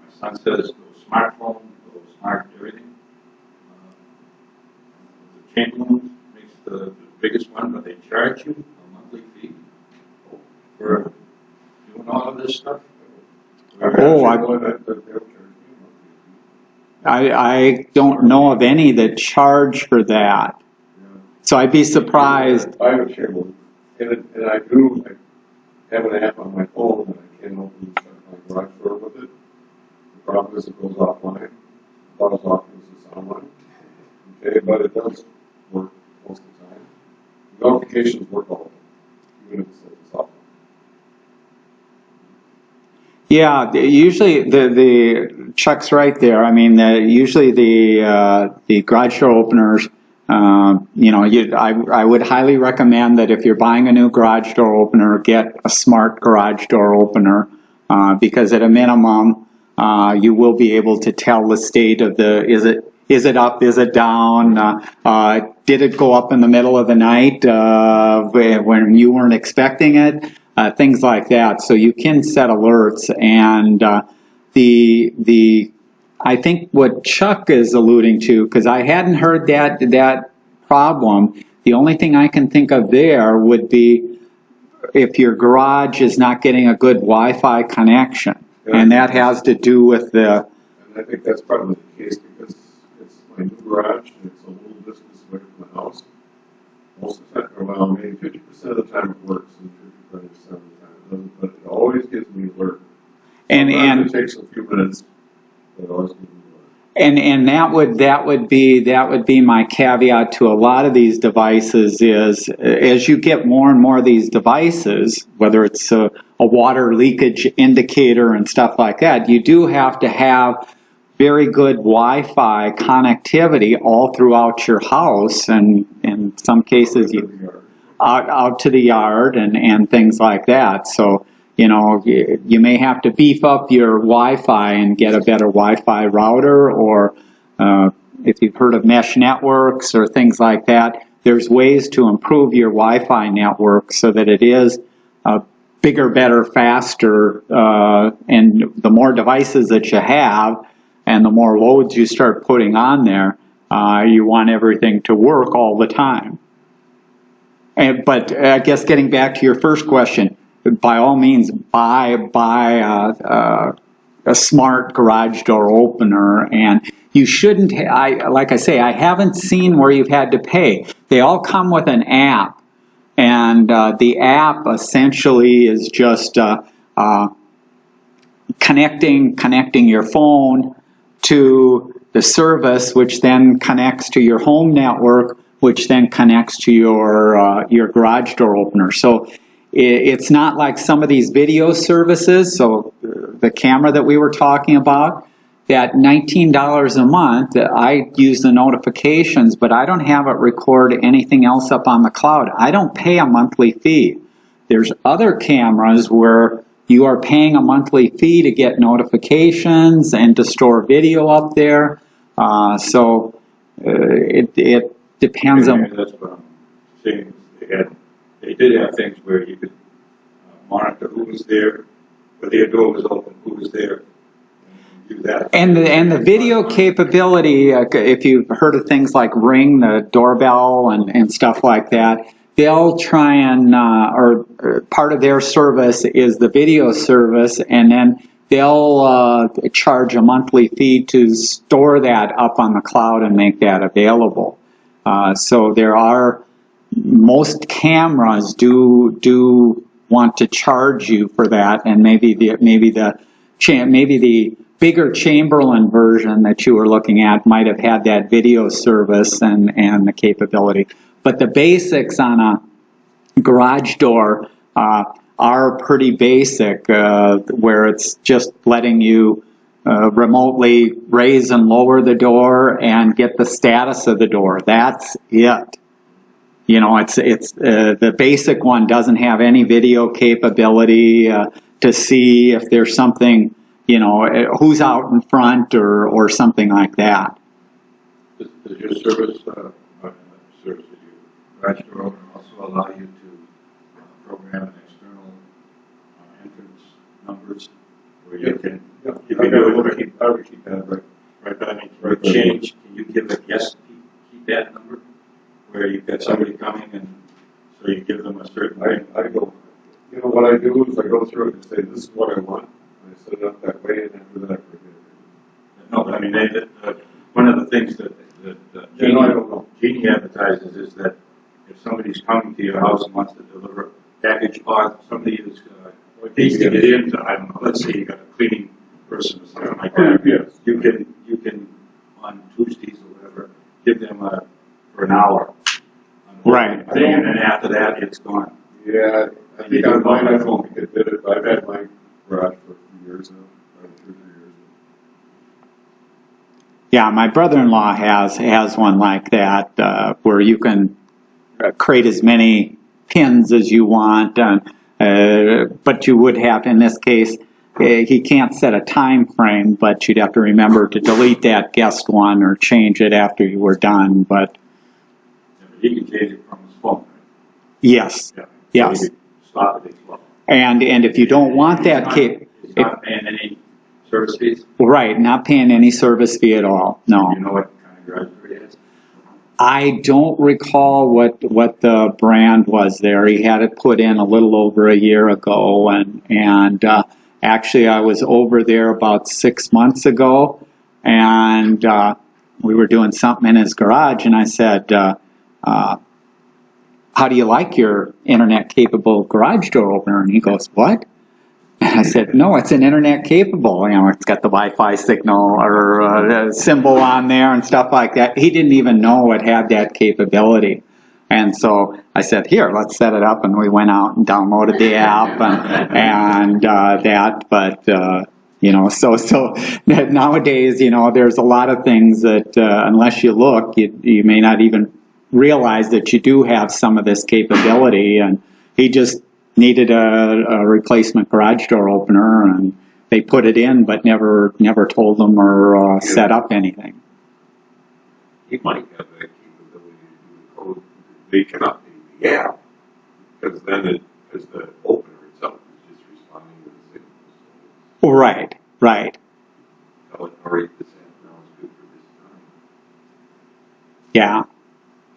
My son says go smartphone, go smart everything. The Chamberlain makes the biggest one, but they charge you a monthly fee for doing all of this stuff. Oh, I don't know of any that charge for that. So I'd be surprised. I have a Chamberlain, and I do have an app on my phone that I can open my garage door with it. The problem is it goes offline. Not as often as it's online. Okay, but it does work most of the time. Notifications work all the time, even if it's offline. Yeah, usually the Chuck's right there. I mean, usually the garage door openers. I would highly recommend that if you're buying a new garage door opener, get a smart garage door opener because at a minimum, you will be able to tell the state of is it up, is it down, did it go up in the middle of the night when you weren't expecting it, things like that. So you can set alerts, and I think what Chuck is alluding to, because I hadn't heard that problem, the only thing I can think of there would be if your garage is not getting a good Wi-Fi connection. Yeah. And that has to do with And I think that's probably the case because it's my new garage and it's a little distance away from the house. Most of the time, well, maybe 50% of the time it works and 50% of the time it doesn't, but it always gives me alert. And it takes a few minutes. And that would be my caveat to a lot of these devices is as you get more and more of these devices, whether it's a water leakage indicator and stuff like that, you do have to have very good Wi-Fi connectivity all throughout your house, and in some cases out to the yard and things like that. So you may have to beef up your Wi-Fi and get a better Wi-Fi router, or if you've heard of mesh networks or things like that, there's ways to improve your Wi-Fi network so that it is bigger, better, faster, and the more devices that you have and the more loads you start putting on there, you want everything to work all the time. But I guess getting back to your first question, by all means, buy a smart garage door opener, and you shouldn't. Like I say, I haven't seen where you've had to pay. They all come with an app, and the app essentially is just connecting your phone to the service, which then connects to your home network, which then connects to your garage door opener. So it's not like some of these video services. So the camera that we were talking about, that $19 a month, I use the notifications, but I don't have it record anything else up on the cloud. I don't pay a monthly fee. There's other cameras where you are paying a monthly fee to get notifications and to store video up there. So it depends on. That's what I'm saying. They did have things where you could monitor who was there, whether your door was open, who was there, and do that. And the video capability, if you've heard of things like Ring, the doorbell, and stuff like that, they'll try and, or part of their service is the video service, and then they'll charge a monthly fee to store that up on the cloud and make that available. So there are most cameras do want to charge you for that, and maybe the bigger Chamberlain version that you were looking at might have had that video service and the capability. But the basics on a garage door are pretty basic, where it's just letting you remotely raise and lower the door and get the status of the door. That's it. You know, it's the basic one doesn't have any video capability to see if there's something, you know, who's out in front or something like that. Does your service, your garage door opener also allow you to program an external entrance numbers where you can, I would keep that right by me. For a change, can you give a guest keypad number where you've got somebody coming and so you give them a certain thing? I go, you know, what I do is I go through it and say, this is what I want. And I set it up that way, and after that, I forget it. No, but I mean, one of the things that Jeannie advertises is that if somebody's coming to your house and wants to deliver a package, or somebody is needs to get into, I don't know, let's say you got a cleaning person or something like that. Yes. You can on Tuesdays or whatever give them for an hour. Right. And then after that, it's gone. Yeah, I think on mine, I don't think it did it, but I've had my garage for a few years now, probably 2 or 3 years. Yeah, my brother-in-law has one like that, where you can create as many pins as you want, but you would have, in this case, he can't set a time frame, but you'd have to remember to delete that guest one or change it after you were done. But He can change it from his phone. Right? yes, Yeah. So yes. you can stop it as well. And if you don't want that He's not paying any service fees. right, not paying any service fee at all. No. You know what kind of garage door it is? I don't recall what the brand was there. He had it put in a little over a year ago, and actually I was over there about 6 months ago, and we were doing something in his garage, and I said, how do you like your internet capable garage door opener? And he goes, what? And I said, no, it's an internet capable. You know, it's got the Wi-Fi signal or symbol on there and stuff like that. He didn't even know it had that capability. And so I said, here, let's set it up. And we went out and downloaded the app and that. But, you know, so nowadays, you know, there's a lot of things that unless you look, you may not even realize that you do have some of this capability. And he just needed a replacement garage door opener, and they put it in, but never told them or set up anything. He might have that capability to do the code to vacant up the app, because then as the opener itself is just responding to the signals. Right. Tell it, all right, this app now is good for this time.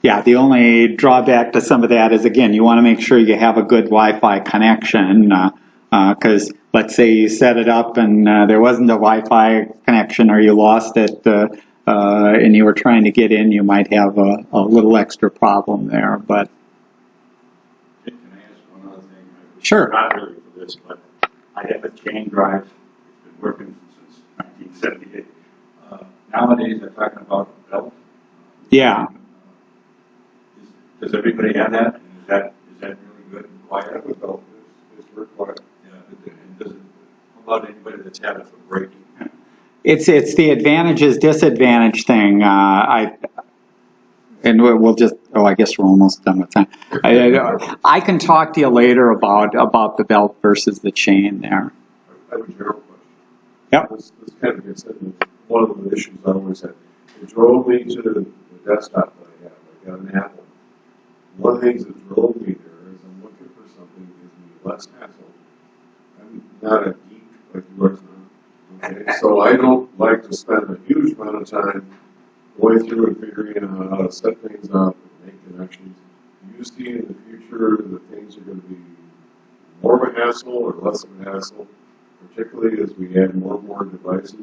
Yeah, the only drawback to some of that is, again, you want to make sure you have a good Wi-Fi connection, because let's say you set it up and there wasn't a Wi-Fi connection, or you lost it and you were trying to get in, you might have a little extra problem there. But Can I ask one other thing? Sure. Not really for this, but I have a chain drive. It's been working since 1978. Nowadays, they're talking about a belt. yeah, Does everybody have that? And is that really good and I quiet? have a belt, it's required. Yeah. And does it, how about anybody that's had it for braking? it's the advantages disadvantage thing. And we'll just, I guess we're almost done with time. I can talk to you later about the belt versus the chain there. I have a general question. Yep. This kind of gets into one of the issues I always had. It drove me to the desktop that I have. I got an Apple. One of the things that drove me there is I'm looking for something that gives me less hassle. I'm not a geek like you are now. Okay? So I don't like to spend a huge amount of time going through and figuring out how to set things up and make connections. Do you see in the future that things are going to be more of a hassle or less of a hassle, particularly as we add more and more devices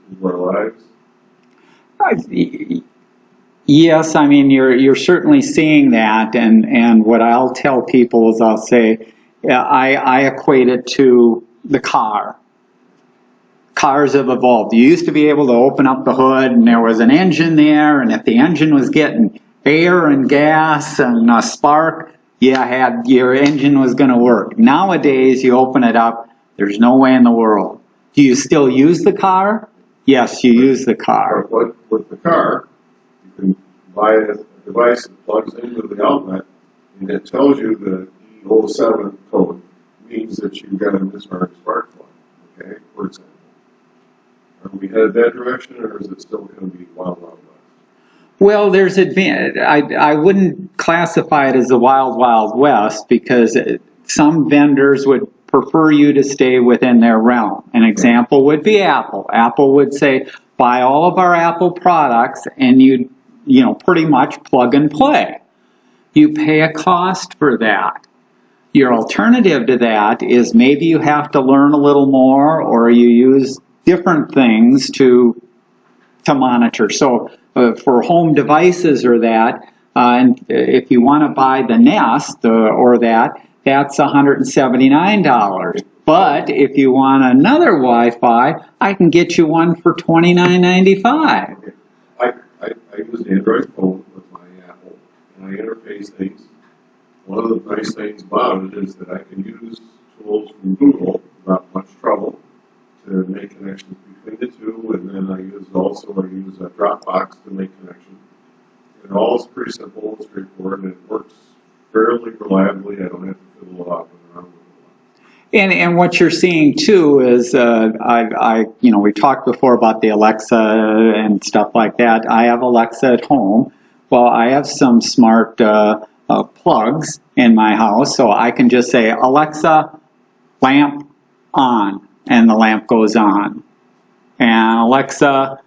into our lives? Yes, I mean, you're certainly seeing that, and what I'll tell people is I'll say, I equate it to the car. Cars have evolved. You used to be able to open up the hood and there was an engine there, and if the engine was getting air and gas and a spark, your engine was going to work. Nowadays, you open it up, there's no way in the world. Do you still use the car? Yes, you use the car. But with the car, you can buy a device that plugs into the outlet, and it tells you the E07 code means that you've got a mismarked spark plug, okay, for example. Are we headed that direction, or is it still going to be wild, wild west? Well, there's I wouldn't classify it as the wild, wild west because some vendors would prefer you to stay within their realm. An example would be Apple. Apple would say, buy all of our Apple products and you pretty much plug and play. You pay a cost for that. Your alternative to that is maybe you have to learn a little more or you use different things to monitor. So for home devices or that, and if you want to buy the Nest or that's $179. But if you want another Wi-Fi, I can get you one for $29.95. I use an Android phone with my Apple, and I interface things. One of the nice things about it is that I can use tools from Google without much trouble to make connections between the two, and then I use a Dropbox to make connections. And all is pretty simple and straightforward, and it works fairly reliably. I don't have to fiddle a lot around with it. And what you're seeing too is we talked before about the Alexa and stuff like that. I have Alexa at home. Well, I have some smart plugs in my house, so I can just say, Alexa, lamp on, and the lamp goes on. And Alexa,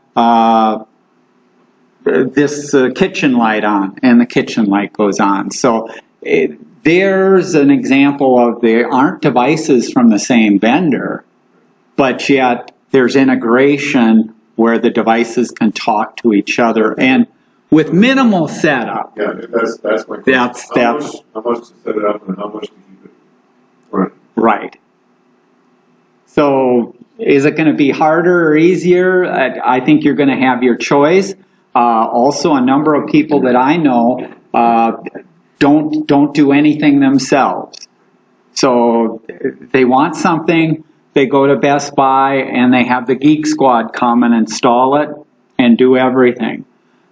this kitchen light on, and the kitchen light goes on. So there's an example of there aren't devices from the same vendor, but yet there's integration where the devices can talk to each other and with minimal setup. Yeah, that's my question. How much to set it up and how much to keep it running? Right. So is it going to be harder or easier? I think you're going to have your choice. Also, a number of people that I know don't do anything themselves. So if they want something, they go to Best Buy and they have the Geek Squad come and install it and do everything.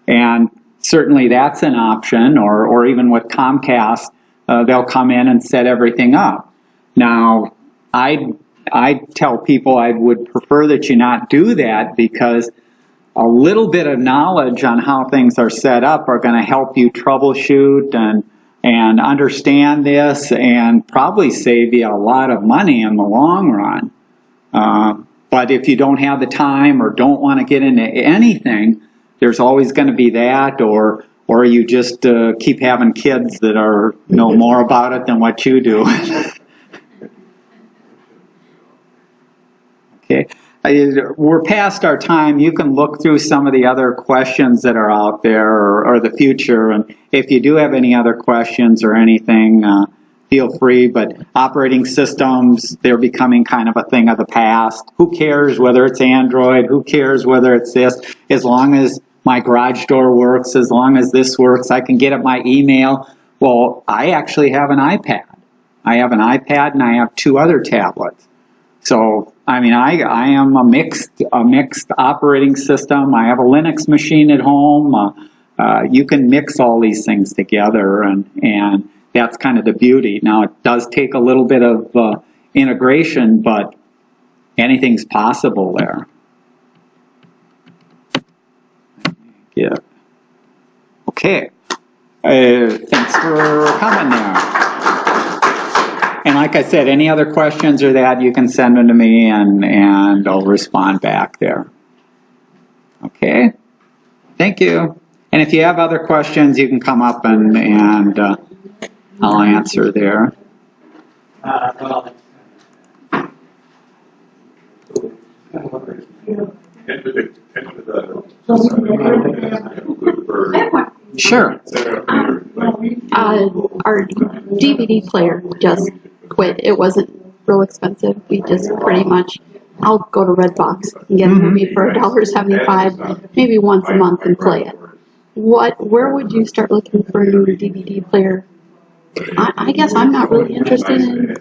And certainly that's an option, or even with Comcast, they'll come in and set everything up. Now, I tell people I would prefer that you not do that because a little bit of knowledge on how things are set up are going to help you troubleshoot and understand this and probably save you a lot of money in the long run. But if you don't have the time or don't want to get into anything, there's always going to be that, or you just keep having kids that know more about it than what you do. Okay. We're past our time. You can look through some of the other questions that are out there or the future. And if you do have any other questions or anything, feel free. But operating systems, they're becoming kind of a thing of the past. Who cares whether it's Android? Who cares whether it's this? As long as my garage door works, as long as this works, I can get at my email. Well, I actually have an iPad. I have an iPad and I have 2 other tablets. So, I mean, I am a mixed operating system. I have a Linux machine at home. You can mix all these things together, and that's kind of the beauty. Now, it does take a little bit of integration, but anything's possible there. Yeah. Okay. Thanks for coming there. And like I said, any other questions or that, you can send them to me and I'll respond back there. Okay? Thank you. And if you have other questions, you can come up and I'll answer there. Well, Tentative. I have one. Sure. Our DVD player just quit. It wasn't real expensive. We just pretty much, I'll go to Redbox and get a movie for $1.75, maybe once a month and play it. Where would you start looking for a new DVD player? I guess I'm not really interested in